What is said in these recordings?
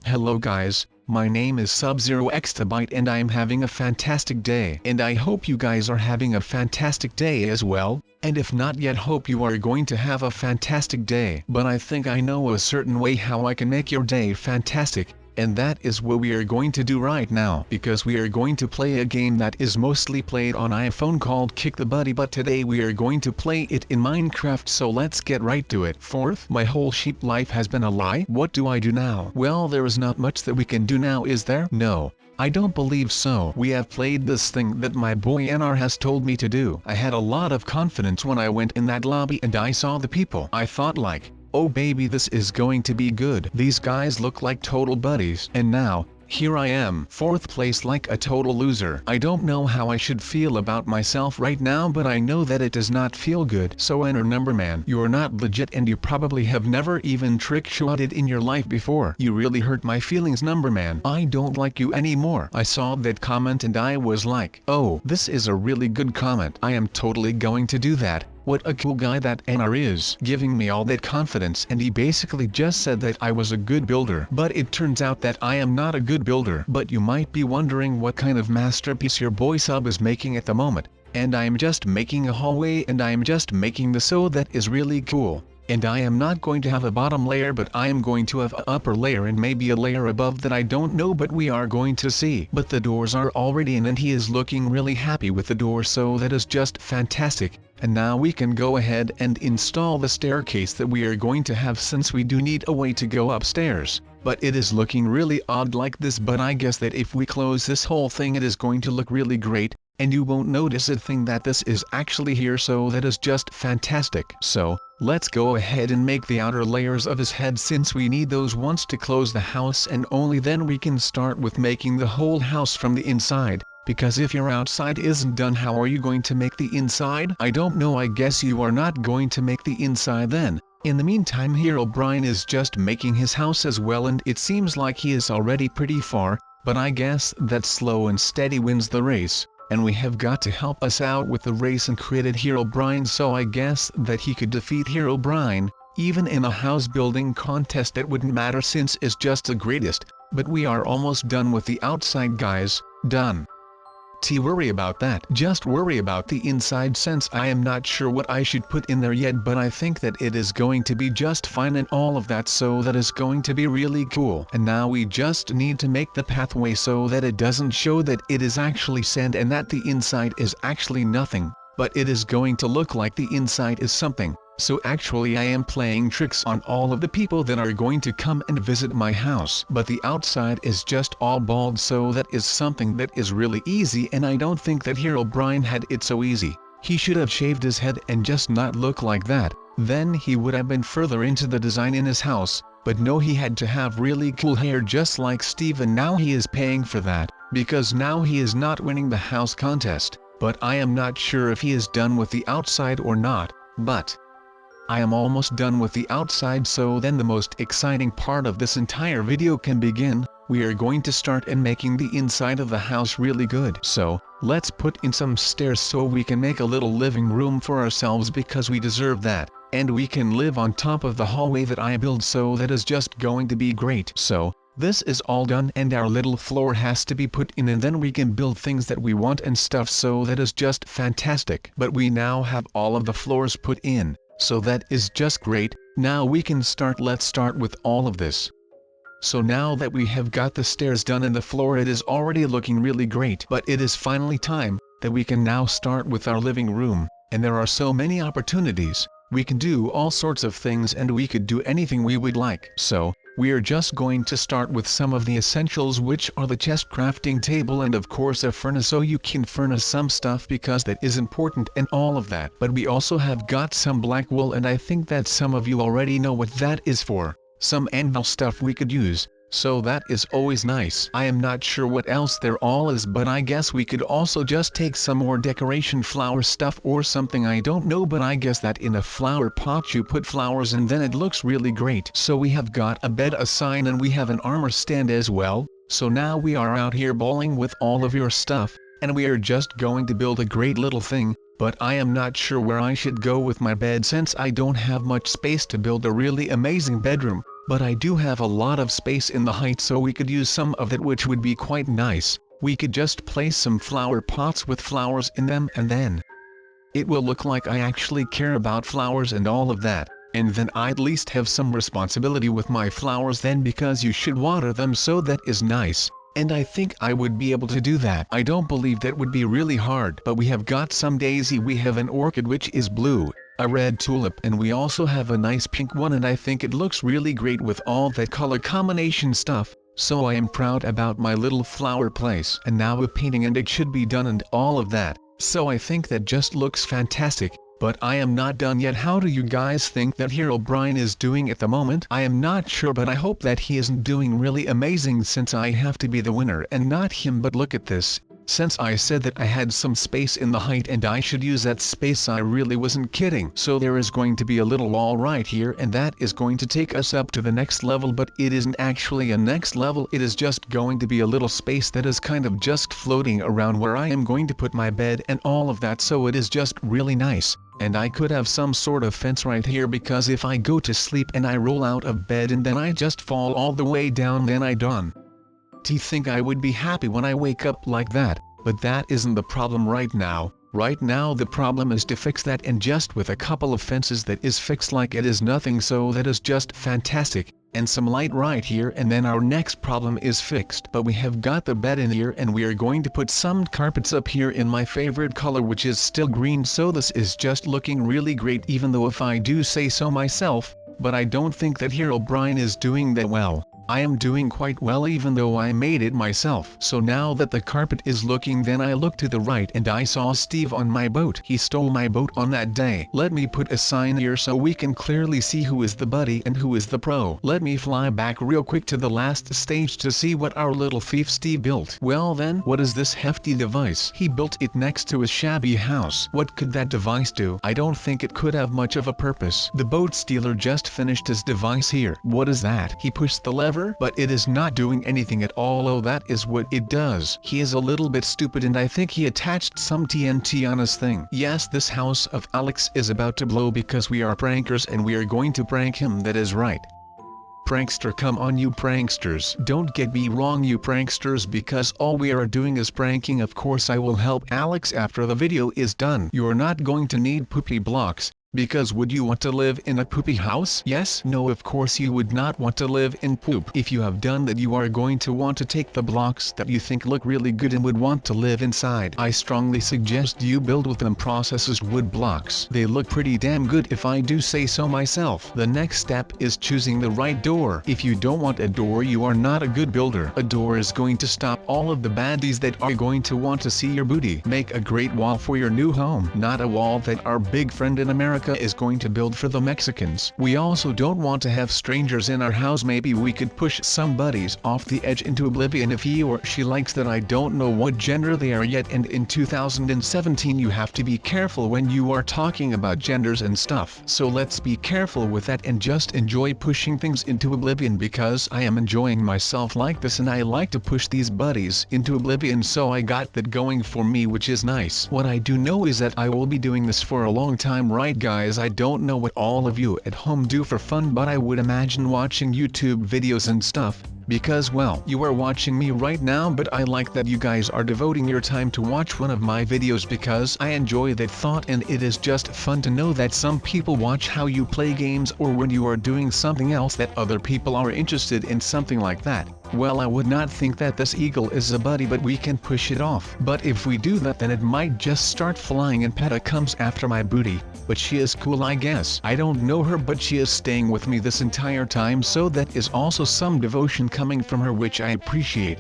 Hello guys, my name is Sub-Zero Exabyte and I am having a fantastic day. And I hope you guys are having a fantastic day as well, and if not yet hope you are going to have a fantastic day. But I think I know a certain way how I can make your day fantastic. And that is what we are going to do right now, because we are going to play a game that is mostly played on iPhone called Kick the Buddy, but today we are going to play it in Minecraft, so let's get right to it. Fourth, my whole sheep life has been a lie. What do I do now? Well, there is not much that we can do now, is there? No. I don't believe so. We have played this thing that my boy NR has told me to do. I had a lot of confidence when I went in that lobby and I saw the people. I thought like, oh baby, this is going to be good. These guys look like total buddies. And now, here I am, 4th place like a total loser. I don't know how I should feel about myself right now, but I know that it does not feel good. So enter number man. You're not legit and you probably have never even trick-shotted in your life before. You really hurt my feelings, number man. I don't like you anymore. I saw that comment and I was like, oh, this is a really good comment. I am totally going to do that. What a cool guy that NR is, giving me all that confidence, and he basically just said that I was a good builder. But it turns out that I am not a good builder. But you might be wondering what kind of masterpiece your boy Sub is making at the moment. And I am just making a hallway, and I am just making the so that is really cool. And I am not going to have a bottom layer, but I am going to have an upper layer and maybe a layer above that I don't know, but we are going to see. But the doors are already in and he is looking really happy with the door, so that is just fantastic. And now we can go ahead and install the staircase that we are going to have, since we do need a way to go upstairs. But it is looking really odd like this, but I guess that if we close this whole thing it is going to look really great. And you won't notice a thing that this is actually here, so that is just fantastic. So, let's go ahead and make the outer layers of his head, since we need those once to close the house, and only then we can start with making the whole house from the inside. Because if your outside isn't done, how are you going to make the inside? I don't know, I guess you are not going to make the inside then. In the meantime, Herobrine is just making his house as well, and it seems like he is already pretty far, but I guess that slow and steady wins the race. And we have got to help us out with the race and created Herobrine, so I guess that he could defeat Herobrine. Even in a house building contest it wouldn't matter, since it's just the greatest. But we are almost done with the outside, guys. Done. Worry about that. Just worry about the inside, since I am not sure what I should put in there yet, but I think that it is going to be just fine and all of that, so that is going to be really cool. And now we just need to make the pathway so that it doesn't show that it is actually sand and that the inside is actually nothing, but it is going to look like the inside is something. So actually I am playing tricks on all of the people that are going to come and visit my house. But the outside is just all bald, so that is something that is really easy, and I don't think that Herobrine had it so easy. He should have shaved his head and just not look like that. Then he would have been further into the design in his house. But no, he had to have really cool hair just like Steve, and now he is paying for that, because now he is not winning the house contest. But I am not sure if he is done with the outside or not. But I am almost done with the outside, so then the most exciting part of this entire video can begin. We are going to start and making the inside of the house really good. So, let's put in some stairs so we can make a little living room for ourselves, because we deserve that. And we can live on top of the hallway that I build, so that is just going to be great. So, this is all done and our little floor has to be put in, and then we can build things that we want and stuff, so that is just fantastic. But we now have all of the floors put in. So that is just great. Now we can start. Let's start with all of this. So now that we have got the stairs done and the floor, it is already looking really great. But it is finally time that we can now start with our living room. And there are so many opportunities. We can do all sorts of things and we could do anything we would like. So, we are just going to start with some of the essentials, which are the chest, crafting table, and of course a furnace, so you can furnace some stuff because that is important and all of that. But we also have got some black wool, and I think that some of you already know what that is for. Some anvil stuff we could use. So that is always nice. I am not sure what else there all is, but I guess we could also just take some more decoration flower stuff or something, I don't know, but I guess that in a flower pot you put flowers and then it looks really great. So we have got a bed, a sign, and we have an armor stand as well. So now we are out here balling with all of your stuff, and we are just going to build a great little thing. But I am not sure where I should go with my bed, since I don't have much space to build a really amazing bedroom. but I do have a lot of space in the height, so we could use some of that, which would be quite nice. We could just place some flower pots with flowers in them, and then it will look like I actually care about flowers and all of that. And then I at least have some responsibility with my flowers then, because you should water them, so that is nice. And I think I would be able to do that. I don't believe that would be really hard. But we have got some daisy, we have an orchid which is blue, a red tulip, and we also have a nice pink one, and I think it looks really great with all that color combination stuff. So I am proud about my little flower place. And now a painting, and it should be done and all of that. So I think that just looks fantastic. But I am not done yet. How do you guys think that Herobrine is doing at the moment? I am not sure, but I hope that he isn't doing really amazing, since I have to be the winner and not him. But look at this. Since I said that I had some space in the height and I should use that space, I really wasn't kidding. So there is going to be a little wall right here, and that is going to take us up to the next level, but it isn't actually a next level, it is just going to be a little space that is kind of just floating around where I am going to put my bed and all of that, so it is just really nice. And I could have some sort of fence right here, because if I go to sleep and I roll out of bed and then I just fall all the way down, then I done. Do you think I would be happy when I wake up like that? But that isn't the problem right now. Right now the problem is to fix that, and just with a couple of fences that is fixed like it is nothing, so that is just fantastic. And some light right here, and then our next problem is fixed. But we have got the bed in here, and we are going to put some carpets up here in my favorite color, which is still green, so this is just looking really great, even though if I do say so myself. But I don't think that Herobrine is doing that well. I am doing quite well, even though I made it myself. So now that the carpet is looking, then I look to the right and I saw Steve on my boat. He stole my boat on that day. Let me put a sign here so we can clearly see who is the buddy and who is the pro. Let me fly back real quick to the last stage to see what our little thief Steve built. Well then, what is this hefty device? He built it next to his shabby house. What could that device do? I don't think it could have much of a purpose. The boat stealer just finished his device here. What is that? He pushed the lever, but it is not doing anything at all. Oh, that is what it does. He is a little bit stupid, and I think he attached some TNT on his thing. Yes, this house of Alex is about to blow because we are prankers and we are going to prank him. That is right. Prankster, come on you pranksters. Don't get me wrong, you pranksters, because all we are doing is pranking. Of course I will help Alex after the video is done. You are not going to need poopy blocks. Because would you want to live in a poopy house? Yes? No, of course you would not want to live in poop. If you have done that, you are going to want to take the blocks that you think look really good and would want to live inside. I strongly suggest you build with them processed wood blocks. They look pretty damn good if I do say so myself. The next step is choosing the right door. If you don't want a door, you are not a good builder. A door is going to stop all of the baddies that are going to want to see your booty. Make a great wall for your new home, not a wall that our big friend in America is going to build for the Mexicans. We also don't want to have strangers in our house. Maybe we could push somebody's off the edge into oblivion if he or she likes that. I don't know what gender they are yet, and in 2017 you have to be careful when you are talking about genders and stuff. So let's be careful with that and just enjoy pushing things into oblivion, because I am enjoying myself like this and I like to push these buddies into oblivion, so I got that going for me, which is nice. What I do know is that I will be doing this for a long time, right guys? I don't know what all of you at home do for fun, but I would imagine watching YouTube videos and stuff, because well, you are watching me right now, but I like that you guys are devoting your time to watch one of my videos, because I enjoy that thought, and it is just fun to know that some people watch how you play games, or when you are doing something else that other people are interested in, something like that. Well, I would not think that this eagle is a buddy, but we can push it off. But if we do that, then it might just start flying and Peta comes after my booty. But she is cool, I guess. I don't know her, but she is staying with me this entire time, so that is also some devotion coming from her, which I appreciate.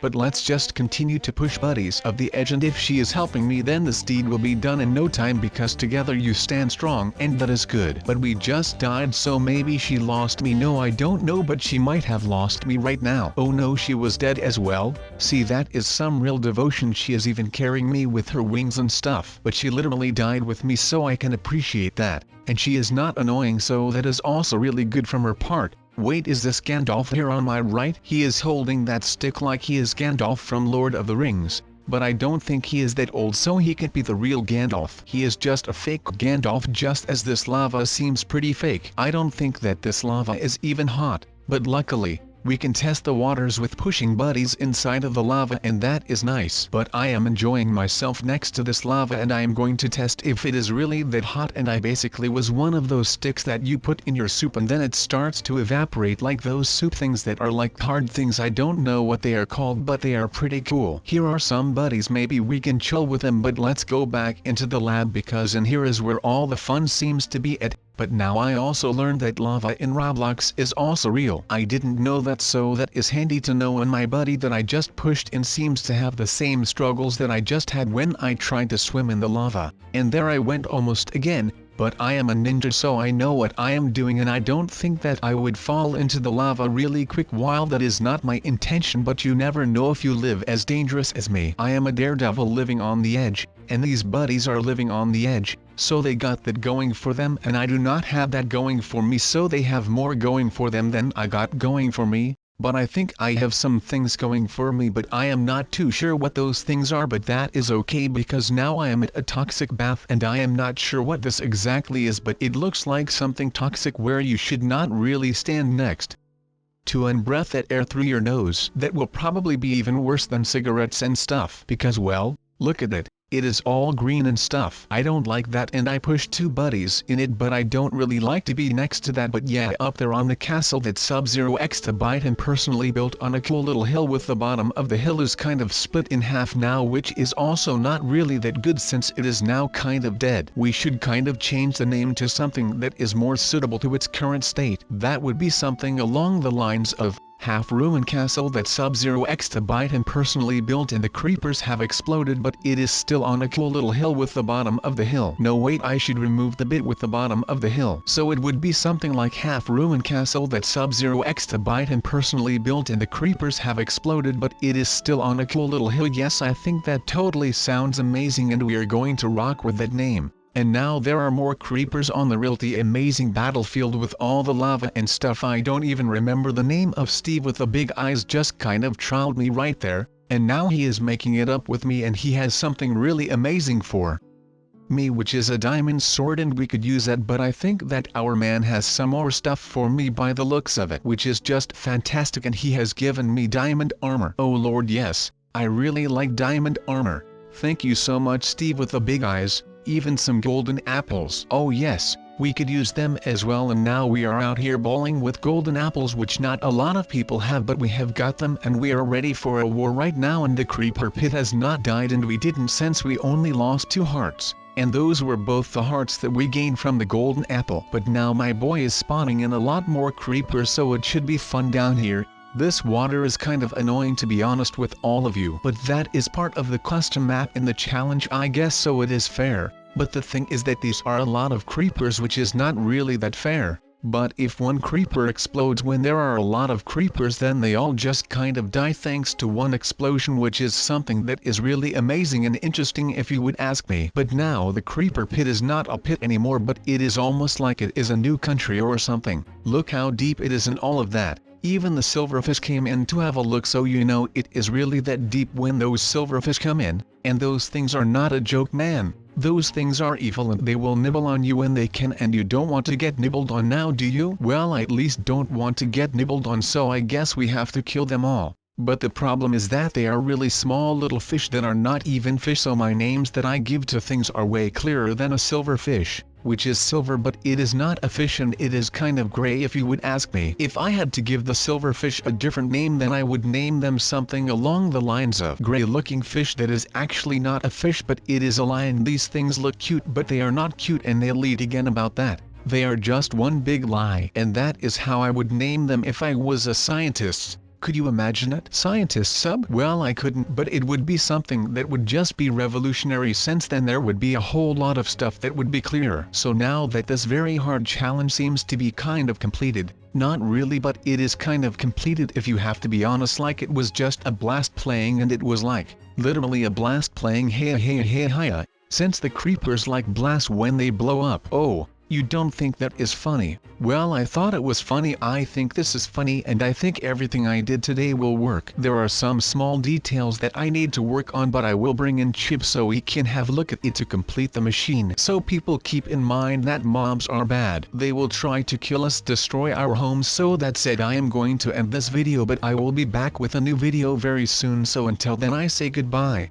But let's just continue to push buddies of the edge, and if she is helping me, then this deed will be done in no time, because together you stand strong, and that is good. But we just died, so maybe she lost me. No, I don't know, but she might have lost me right now. Oh no, she was dead as well. See, that is some real devotion. She is even carrying me with her wings and stuff. But she literally died with me, so I can appreciate that. And she is not annoying, so that is also really good from her part. Wait, is this Gandalf here on my right? He is holding that stick like he is Gandalf from Lord of the Rings. but I don't think he is that old, so he can't be the real Gandalf. He is just a fake Gandalf, just as this lava seems pretty fake. I don't think that this lava is even hot, but luckily, we can test the waters with pushing buddies inside of the lava, and that is nice. But I am enjoying myself next to this lava, and I am going to test if it is really that hot. And I basically was one of those sticks that you put in your soup and then it starts to evaporate, like those soup things that are like hard things. I don't know what they are called, but they are pretty cool. Here are some buddies, maybe we can chill with them, but let's go back into the lab, because in here is where all the fun seems to be at. But now I also learned that lava in Roblox is also real. I didn't know that, so that is handy to know. And my buddy that I just pushed in seems to have the same struggles that I just had when I tried to swim in the lava. And there I went almost again, but I am a ninja, so I know what I am doing, and I don't think that I would fall into the lava really quick. While that is not my intention, but you never know if you live as dangerous as me. I am a daredevil living on the edge, and these buddies are living on the edge, so they got that going for them, and I do not have that going for me, so they have more going for them than I got going for me. But I think I have some things going for me, but I am not too sure what those things are. But that is okay, because now I am at a toxic bath, and I am not sure what this exactly is, but it looks like something toxic where you should not really stand next to and breath that air through your nose. That will probably be even worse than cigarettes and stuff, because, well, look at it. It is all green and stuff. I don't like that, and I pushed 2 buddies in it, but I don't really like to be next to that. But yeah, up there on the castle that Sub-Zero Exabyte and personally built on a cool little hill, with the bottom of the hill is kind of split in half now, which is also not really that good since it is now kind of dead. We should kind of change the name to something that is more suitable to its current state. That would be something along the lines of half-ruined castle that Sub-Zero Exabyte and personally built, and the creepers have exploded, but it is still on a cool little hill with the bottom of the hill. No, wait, I should remove the bit with the bottom of the hill. So it would be something like half-ruined castle that Sub-Zero Exabyte and personally built, and the creepers have exploded, but it is still on a cool little hill. Yes, I think that totally sounds amazing, and we are going to rock with that name. And now there are more creepers on the realty amazing battlefield with all the lava and stuff. I don't even remember the name of Steve with the big eyes, just kind of trolled me right there, and now he is making it up with me, and he has something really amazing for me, which is a diamond sword, and we could use that. But I think that our man has some more stuff for me by the looks of it, which is just fantastic, and he has given me diamond armor. Oh lord, yes, I really like diamond armor. Thank you so much, Steve with the big eyes. Even some golden apples. Oh yes, we could use them as well. And now we are out here bowling with golden apples, which not a lot of people have, but we have got them, and we are ready for a war right now. And the creeper pit has not died, and we didn't, since we only lost 2 hearts. And those were both the hearts that we gained from the golden apple. But now my boy is spawning in a lot more creepers, so it should be fun down here. This water is kind of annoying, to be honest with all of you, but that is part of the custom map in the challenge, I guess, so it is fair. But the thing is that these are a lot of creepers, which is not really that fair. But if one creeper explodes when there are a lot of creepers, then they all just kind of die thanks to one explosion, which is something that is really amazing and interesting if you would ask me. But now the creeper pit is not a pit anymore, but it is almost like it is a new country or something. Look how deep it is and all of that. Even the silverfish came in to have a look, so you know it is really that deep when those silverfish come in. And those things are not a joke, man. Those things are evil, and they will nibble on you when they can, and you don't want to get nibbled on now, do you? Well, I at least don't want to get nibbled on, so I guess we have to kill them all. But the problem is that they are really small little fish that are not even fish, so my names that I give to things are way clearer than a silverfish, which is silver, but it is not a fish, and it is kind of gray if you would ask me. If I had to give the silverfish a different name, then I would name them something along the lines of gray looking fish that is actually not a fish, but it is a lion. These things look cute, but they are not cute, and they'll lead again about that. They are just one big lie, and that is how I would name them if I was a scientist. Could you imagine it? Scientist sub? Well, I couldn't, but it would be something that would just be revolutionary, since then there would be a whole lot of stuff that would be clearer. So now that this very hard challenge seems to be kind of completed, not really, but it is kind of completed if you have to be honest, like it was just a blast playing, and it was like, literally a blast playing, hey, since the creepers like blast when they blow up. Oh, You don't think that is funny? Well, I thought it was funny. I think this is funny, and I think everything I did today will work. There are some small details that I need to work on, but I will bring in Chip so we can have a look at it to complete the machine. So people keep in mind that mobs are bad. They will try to kill us, destroy our homes. So that said, I am going to end this video, but I will be back with a new video very soon. So until then, I say goodbye.